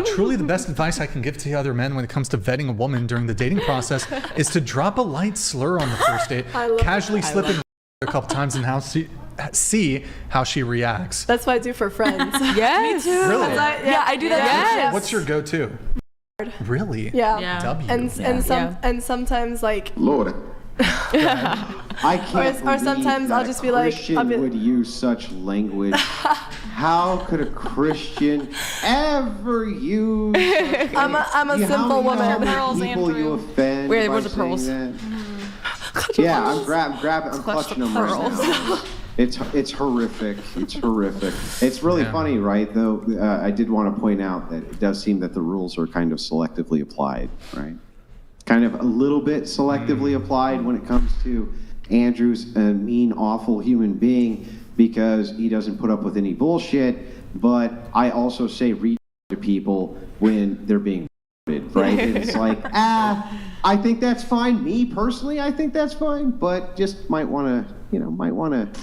Truly, the best advice I can give to other men when it comes to vetting a woman during the dating process is to drop a light slur on the first date, casually slipping a couple times, and see how she reacts. That's what I do for friends. Yes. Me too. Really? I do that. Yes. What's your go-to? Really? Yeah. W. And sometimes like Lord. I can't or sometimes I'll just be like, Christian would use such language. How could a Christian ever use? I'm a simple woman. How many people you offend? Where by were the saying pearls? That? Yeah, I'm clutching them right now. It's horrific. It's horrific. It's really funny, right? Though I did want to point out that it does seem that the rules are kind of selectively applied, right? Kind of a little bit selectively applied when it comes to Andrew's a mean, awful human being because he doesn't put up with any bullshit. But I also say read to people when they're being right? And it's like, I think that's fine. Me personally, I think that's fine, but just might want to,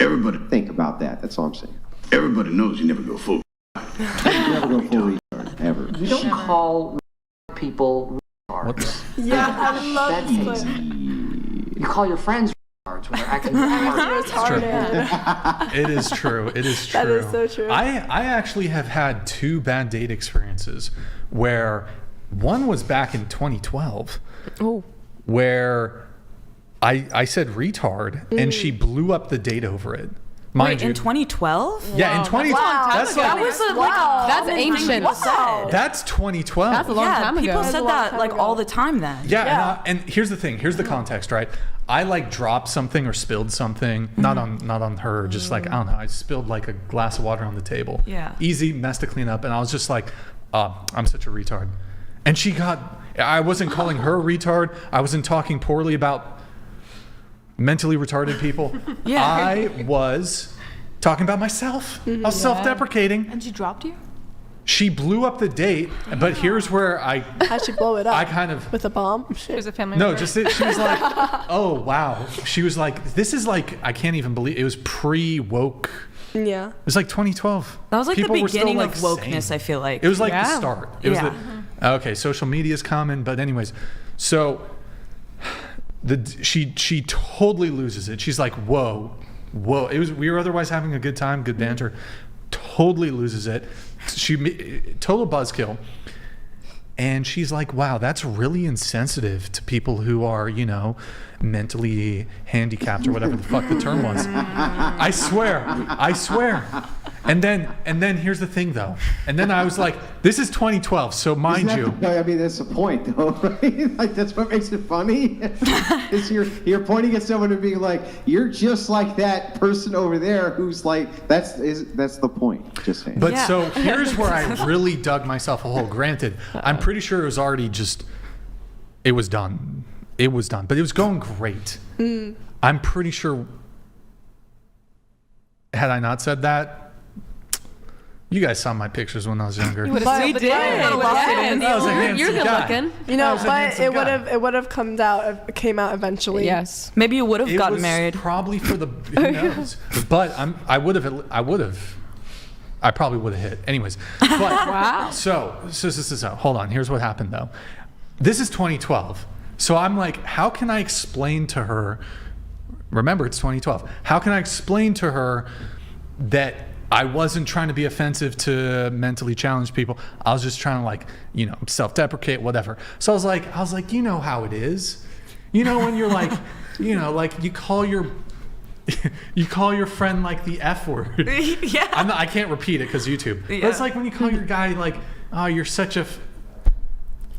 Everybody think about that. That's all I'm saying. Everybody knows you never go full. You never go full retard, ever. You don't call people retards. Yeah, I love this. You call your friends retards when they're acting retarded. It is true. It is true. That is so true. I actually have had 2 bad date experiences where one was back in 2012 where I said retard and she blew up the date over it. Wait, in 2012? Yeah, in 2012. That's That's ancient. That's 2012. That's a long time ago. People said that like all the time then. Yeah. And here's the thing. Here's the context, right? I like dropped something or spilled something, not on her, just like, I don't know, I spilled like a glass of water on the table. Yeah. Easy mess to clean up. And I was just like, I'm such a retard. And I wasn't calling her a retard. I wasn't talking poorly about mentally retarded people. Yeah. I was talking about myself. I was self-deprecating. And she dropped you? She blew up the date, but here's where How'd she blow it up? I kind of with a bomb. She was a family No, member. just she was like, oh wow. She was like, this is like, I can't even believe it was pre-woke. Yeah. It was like 2012. That was like People the were still, beginning like, of wokeness, sane. I feel like. It was like the start. It was Yeah. okay, social media is common, but anyways, so she totally loses it. She's like, whoa. We were otherwise having a good time, good banter. Totally loses it. Total buzzkill. And she's like, wow, that's really insensitive to people who are, mentally handicapped or whatever the fuck the term was. I swear. And then here's the thing though. And then I was like, this is 2012, so mind you. I mean, that's the point though, right? Like that's what makes it funny. Is you're pointing at someone and being like, you're just like that person over there who's like, that's the point. Just saying. But so here's where I really dug myself a hole. Granted, I'm pretty sure it was already it was done. It was done, but it was going great. I'm pretty sure, had I not said that, you guys saw my pictures when I was younger. We did. I was a handsome You're good guy. looking. But it would have came out eventually. Yes. Maybe you would have gotten married. Probably for the who knows. But I probably would have hit. Anyways. But Wow. So hold on. Here's what happened though. This is 2012. So I'm like, how can I explain to her, remember it's 2012, how can I explain to her that I wasn't trying to be offensive to mentally challenged people. I was just trying to self-deprecate, whatever. So I was like, you know how it is. When you're like, like you call your friend like the F word. Yeah. I can't repeat it because YouTube. Yeah. But it's like when you call your guy like, oh, you're such a...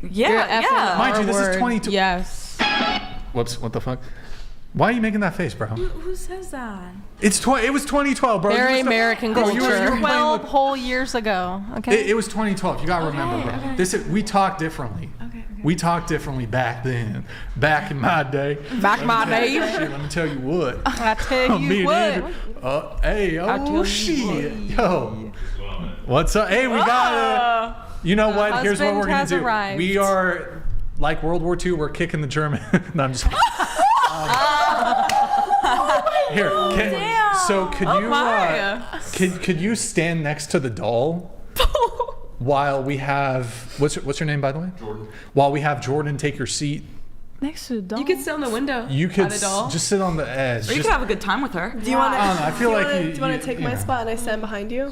Yeah. Mind you, this is 22. Yes. Whoops, what the fuck? Why are you making that face, bro? Who says that? It was 2012, bro. Very American culture. You were playing 12 whole years ago. Okay. It was 2012. You gotta remember, bro. Okay. We talked differently. Okay. We talked differently back then. Back in my day. Back my day. Shit, let me tell you what. I tell you what. Shit. Yo. What's up? Hey, we got it. You know what? Here's what we're going to do. Arrived. We are like World War II. We're kicking the German. No, I'm just kidding. Here. Could you could you stand next to the doll? while we have what's her name, by the way? Jordan. While we have Jordan take your seat, Next to the doll. You could sit on the window. you could by the doll. just sit on the edge. Or you Just- could have a good time with her. Do you want to? I don't know, I feel like do you you want to take my know. spot and I stand behind you?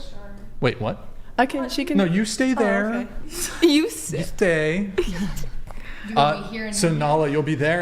Wait, what? I can. She can. No, you stay there. okay. You You sit. stay. You want me here and So here? Nala, you'll be there.